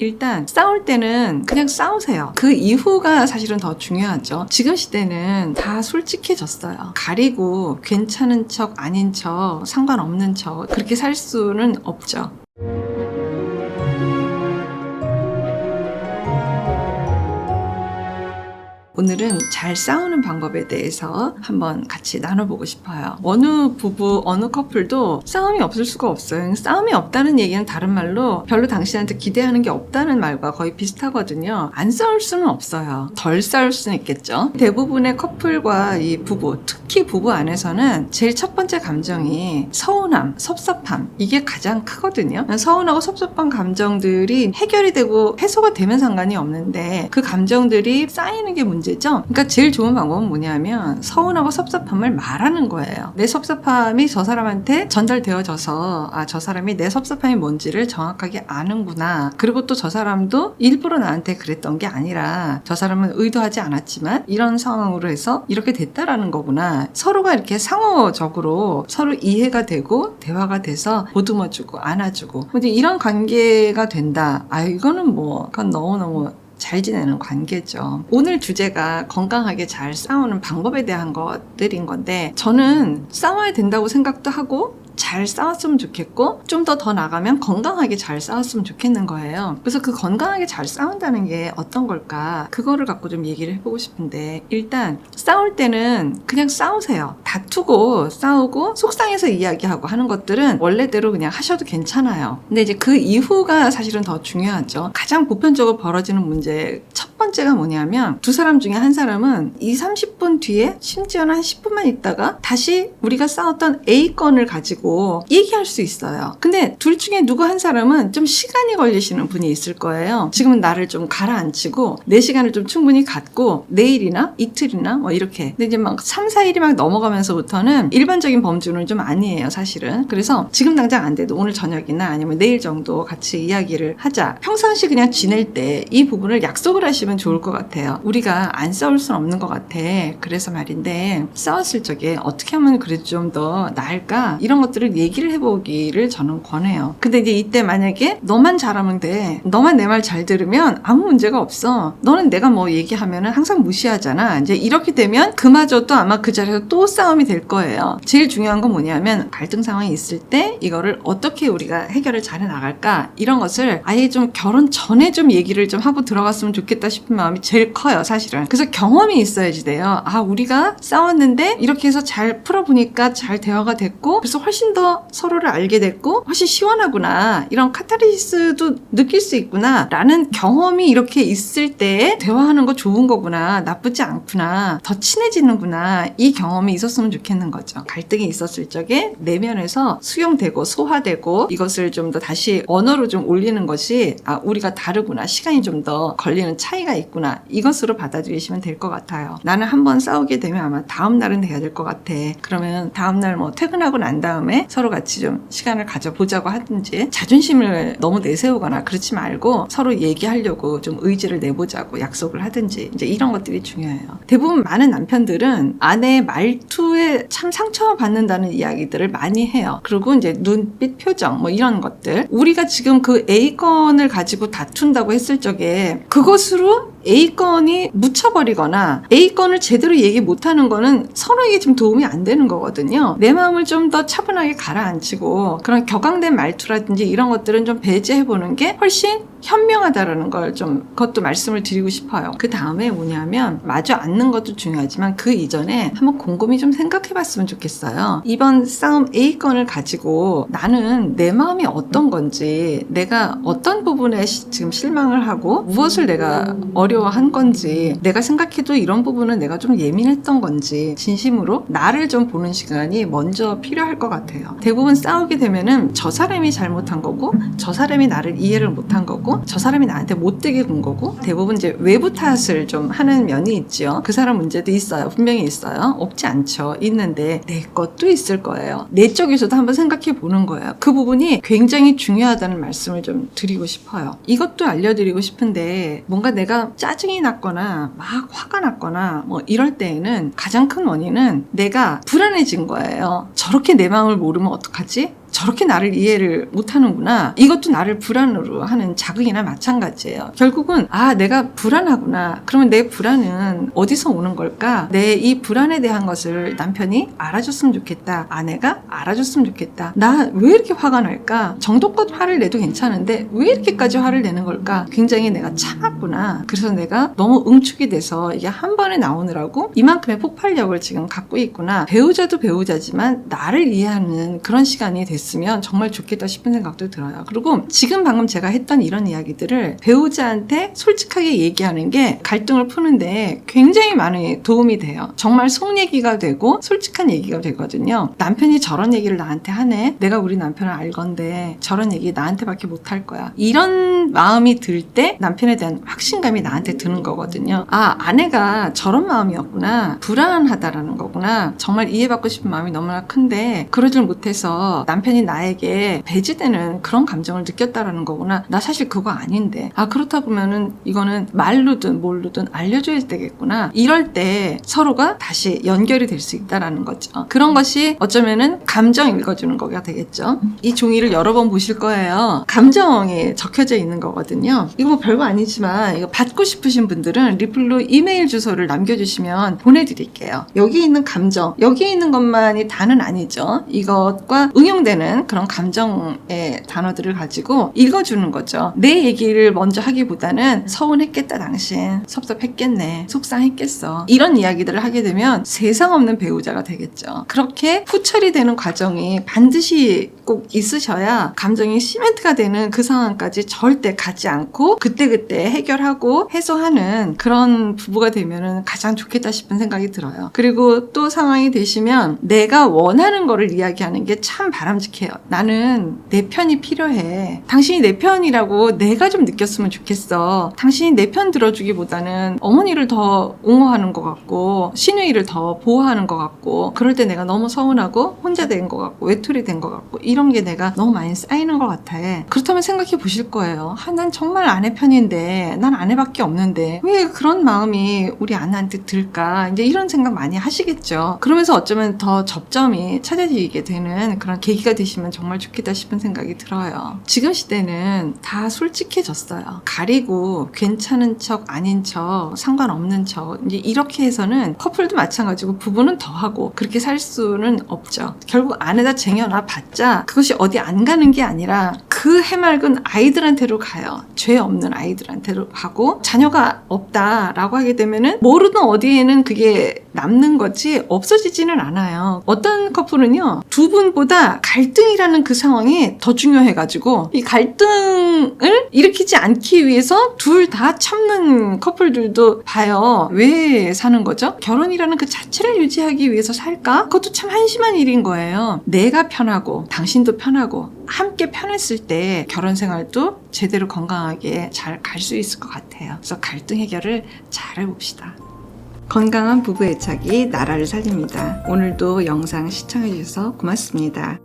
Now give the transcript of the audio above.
일단 싸울 때는 그냥 싸우세요. 그 이후가 사실은 더 중요하죠. 지금 시대는 다 솔직해졌어요. 가리고 괜찮은 척 아닌 척 상관없는 척 그렇게 살 수는 없죠. 오늘은 잘 싸우는 방법에 대해서 한번 같이 나눠보고 싶어요. 어느 부부, 어느 커플도 싸움이 없을 수가 없어요. 싸움이 없다는 얘기는 다른 말로 별로 당신한테 기대하는 게 없다는 말과 거의 비슷하거든요. 안 싸울 수는 없어요. 덜 싸울 수는 있겠죠. 대부분의 커플과 이 부부, 특히 부부 안에서는 제일 첫 번째 감정이 서운함, 섭섭함, 이게 가장 크거든요. 서운하고 섭섭한 감정들이 해결이 되고 해소가 되면 상관이 없는데 그 감정들이 쌓이는 게 문제죠. 그러니까 제일 좋은 방법은 뭐냐면 서운하고 섭섭함을 말하는 거예요. 내 섭섭함이 저 사람한테 전달되어져서 저 사람이 내 섭섭함이 뭔지를 정확하게 아는구나. 그리고 또 저 사람도 일부러 나한테 그랬던 게 아니라 저 사람은 의도하지 않았지만 이런 상황으로 해서 이렇게 됐다라는 거구나. 서로가 이렇게 상호적으로 서로 이해가 되고 대화가 돼서 보듬어주고 안아주고 이제 이런 관계가 된다. 이거는 그건 너무너무 잘 지내는 관계죠. 오늘 주제가 건강하게 잘 싸우는 방법에 대한 것들인 건데 저는 싸워야 된다고 생각도 하고 잘 싸웠으면 좋겠고 좀 더 나가면 건강하게 잘 싸웠으면 좋겠는 거예요. 그래서 그 건강하게 잘 싸운다는 게 어떤 걸까? 그거를 갖고 좀 얘기를 해보고 싶은데 일단 싸울 때는 그냥 싸우세요. 다투고 싸우고 속상해서 이야기하고 하는 것들은 원래대로 그냥 하셔도 괜찮아요. 근데 이제 그 이후가 사실은 더 중요하죠. 가장 보편적으로 벌어지는 문제 첫 번째가 뭐냐면 두 사람 중에 한 사람은 20-30분 뒤에 심지어는 한 10분만 있다가 다시 우리가 싸웠던 A건을 가지고 얘기할 수 있어요. 근데 둘 중에 누구 한 사람은 좀 시간이 걸리시는 분이 있을 거예요. 지금은 나를 좀 가라앉히고 내 시간을 좀 충분히 갖고 내일이나 이틀이나 이렇게. 근데 이제 막 3-4일이 막 넘어가면서부터는 일반적인 범주는 좀 아니에요, 사실은. 그래서 지금 당장 안 돼도 오늘 저녁이나 아니면 내일 정도 같이 이야기를 하자. 평상시 그냥 지낼 때 이 부분을 약속을 하시면 좋을 것 같아요. 우리가 안 싸울 수는 없는 것 같아. 그래서 말인데 싸웠을 적에 어떻게 하면 그래도 좀 더 나을까? 이런 것들을 얘기를 해보기를 저는 권해요. 근데 이제 이때 만약에 너만 잘하면 돼. 너만 내 말 잘 들으면 아무 문제가 없어. 너는 내가 얘기하면은 항상 무시하잖아. 이제 이렇게 되면 그마저도 아마 그 자리에서 또 싸움이 될 거예요. 제일 중요한 건 뭐냐면 갈등 상황이 있을 때 이거를 어떻게 우리가 해결을 잘 해나갈까? 이런 것을 아예 좀 결혼 전에 좀 얘기를 좀 하고 들어갔으면 좋겠다 싶은 마음이 제일 커요, 사실은. 그래서 경험이 있어야지 돼요. 우리가 싸웠는데 이렇게 해서 잘 풀어보니까 잘 대화가 됐고 그래서 훨씬 더 서로를 알게 됐고 훨씬 시원하구나. 이런 카타르시스도 느낄 수 있구나. 라는 경험이 이렇게 있을 때 대화하는 거 좋은 거구나. 나쁘지 않구나. 더 친해지는구나. 이 경험이 있었으면 좋겠는 거죠. 갈등이 있었을 적에 내면에서 수용되고 소화되고 이것을 좀 더 다시 언어로 좀 올리는 것이 우리가 다르구나. 시간이 좀 더 걸리는 차이가 있구나. 이것으로 받아들이시면 될 것 같아요. 나는 한번 싸우게 되면 아마 다음 날은 돼야 될 것 같아. 그러면 다음 날 퇴근하고 난 다음에 서로 같이 좀 시간을 가져보자고 하든지 자존심을 너무 내세우거나 그렇지 말고 서로 얘기하려고 좀 의지를 내보자고 약속을 하든지 이제 이런 것들이 중요해요. 대부분 많은 남편들은 아내의 말투에 참 상처받는다는 이야기들을 많이 해요. 그리고 이제 눈빛, 표정 이런 것들 우리가 지금 그 A건을 가지고 다툰다고 했을 적에 그것으로 A건이 묻혀버리거나 A건을 제대로 얘기 못하는 거는 서로에게 좀 도움이 안 되는 거거든요. 내 마음을 좀 더 차분하게 가라앉히고 그런 격앙된 말투라든지 이런 것들은 좀 배제해보는 게 훨씬 현명하다라는 걸 좀 그것도 말씀을 드리고 싶어요. 그 다음에 뭐냐면 마주 앉는 것도 중요하지만 그 이전에 한번 곰곰이 좀 생각해봤으면 좋겠어요. 이번 싸움 A건을 가지고 나는 내 마음이 어떤 건지 내가 어떤 부분에 지금 실망을 하고 무엇을 내가 어려워한 건지 내가 생각해도 이런 부분은 내가 좀 예민했던 건지 진심으로 나를 좀 보는 시간이 먼저 필요할 것 같아요. 대부분 싸우게 되면은 저 사람이 잘못한 거고 저 사람이 나를 이해를 못한 거고 저 사람이 나한테 못되게 군 거고 대부분 이제 외부 탓을 좀 하는 면이 있죠. 그 사람 문제도 있어요. 분명히 있어요. 없지 않죠. 있는데 내 것도 있을 거예요. 내 쪽에서도 한번 생각해 보는 거예요. 그 부분이 굉장히 중요하다는 말씀을 좀 드리고 싶어요. 이것도 알려드리고 싶은데 뭔가 내가 짜증이 났거나 막 화가 났거나 이럴 때에는 가장 큰 원인은 내가 불안해진 거예요. 저렇게 내 마음을 모르면 어떡하지? 저렇게 나를 이해를 못하는구나. 이것도 나를 불안으로 하는 자극이나 마찬가지예요. 결국은 내가 불안하구나. 그러면 내 불안은 어디서 오는 걸까? 내 이 불안에 대한 것을 남편이 알아줬으면 좋겠다. 아내가 알아줬으면 좋겠다. 나 왜 이렇게 화가 날까? 정도껏 화를 내도 괜찮은데 왜 이렇게까지 화를 내는 걸까? 굉장히 내가 참았구나. 그래서 내가 너무 응축이 돼서 이게 한 번에 나오느라고 이만큼의 폭발력을 지금 갖고 있구나. 배우자도 배우자지만 나를 이해하는 그런 시간이 됐으면 정말 좋겠다 싶은 생각도 들어요. 그리고 지금 방금 제가 했던 이런 이야기들을 배우자한테 솔직하게 얘기하는 게 갈등을 푸는데 굉장히 많은 도움이 돼요. 정말 속 얘기가 되고 솔직한 얘기가 되거든요. 남편이 저런 얘기를 나한테 하네. 내가 우리 남편을 알건데 저런 얘기 나한테밖에 못할 거야. 이런 마음이 들 때 남편에 대한 확신감이 나한테 드는 거거든요. 아내가 저런 마음이었구나. 불안하다라는 거구나. 정말 이해받고 싶은 마음이 너무나 큰데 그러질 못해서 남편이 나에게 배제되는 그런 감정을 느꼈다라는 거구나. 나 사실 그거 아닌데. 그렇다 보면은 이거는 말로든 뭘로든 알려줘야 되겠구나. 이럴 때 서로가 다시 연결이 될 수 있다라는 거죠. 그런 것이 어쩌면은 감정 읽어주는 거가 되겠죠. 이 종이를 여러 번 보실 거예요. 감정이 적혀져 있는 거거든요. 이거 뭐 별거 아니지만 이거 받고 싶으신 분들은 리플로 이메일 주소를 남겨주시면 보내드릴게요. 여기 있는 감정, 여기 있는 것만이 다는 아니죠. 이것과 응용되는 그런 감정의 단어들을 가지고 읽어주는 거죠. 내 얘기를 먼저 하기보다는 서운했겠다 당신, 섭섭했겠네, 속상했겠어, 이런 이야기들을 하게 되면 세상 없는 배우자가 되겠죠. 그렇게 후처리 되는 과정이 반드시 꼭 있으셔야 감정이 시멘트가 되는 그 상황까지 절대 가지 않고 그때그때 해결하고 해소하는 그런 부부가 되면은 가장 좋겠다 싶은 생각이 들어요. 그리고 또 상황이 되시면 내가 원하는 거를 이야기하는 게 참 바람직해요. 나는 내 편이 필요해. 당신이 내 편이라고 내가 좀 느꼈으면 좋겠어. 당신이 내 편 들어주기보다는 어머니를 더 옹호하는 것 같고 시누이를 더 보호하는 것 같고 그럴 때 내가 너무 서운하고 혼자 된 것 같고 외톨이 된 것 같고 이런 게 내가 너무 많이 쌓이는 것 같아. 그렇다면 생각해 보실 거예요. 난 정말 아내 편인데 난 아내밖에 없는데 왜 그런 마음이 우리 아내한테 들까? 이제 이런 생각 많이 하시겠죠. 그러면서 어쩌면 더 접점이 찾아지게 되는 그런 계기가 되시면 정말 좋겠다 싶은 생각이 들어요. 지금 시대는 다 솔직해졌어요. 가리고 괜찮은 척 아닌 척 상관없는 척 이제 이렇게 해서는 커플도 마찬가지고 부부는 더하고 그렇게 살 수는 없죠. 결국 안에다 쟁여놔 봤자 그것이 어디 안 가는 게 아니라 그 해맑은 아이들한테로 가요. 죄 없는 아이들한테로 가고 자녀가 없다라고 하게 되면은 모르는 어디에는 그게 남는 거지 없어지지는 않아요. 어떤 커플은요 두 분보다 갈등이라는 그 상황이 더 중요해가지고 이 갈등을 일으키지 않기 위해서 둘 다 참는 커플들도 봐요. 왜 사는 거죠? 결혼이라는 그 자체를 유지하기 위해서 살까? 그것도 참 한심한 일인 거예요. 내가 편하고 당신도 편하고 함께 편했을 때 결혼 생활도 제대로 건강하게 잘 갈 수 있을 것 같아요. 그래서 갈등 해결을 잘 해봅시다. 건강한 부부 애착이 나라를 살립니다. 오늘도 영상 시청해주셔서 고맙습니다.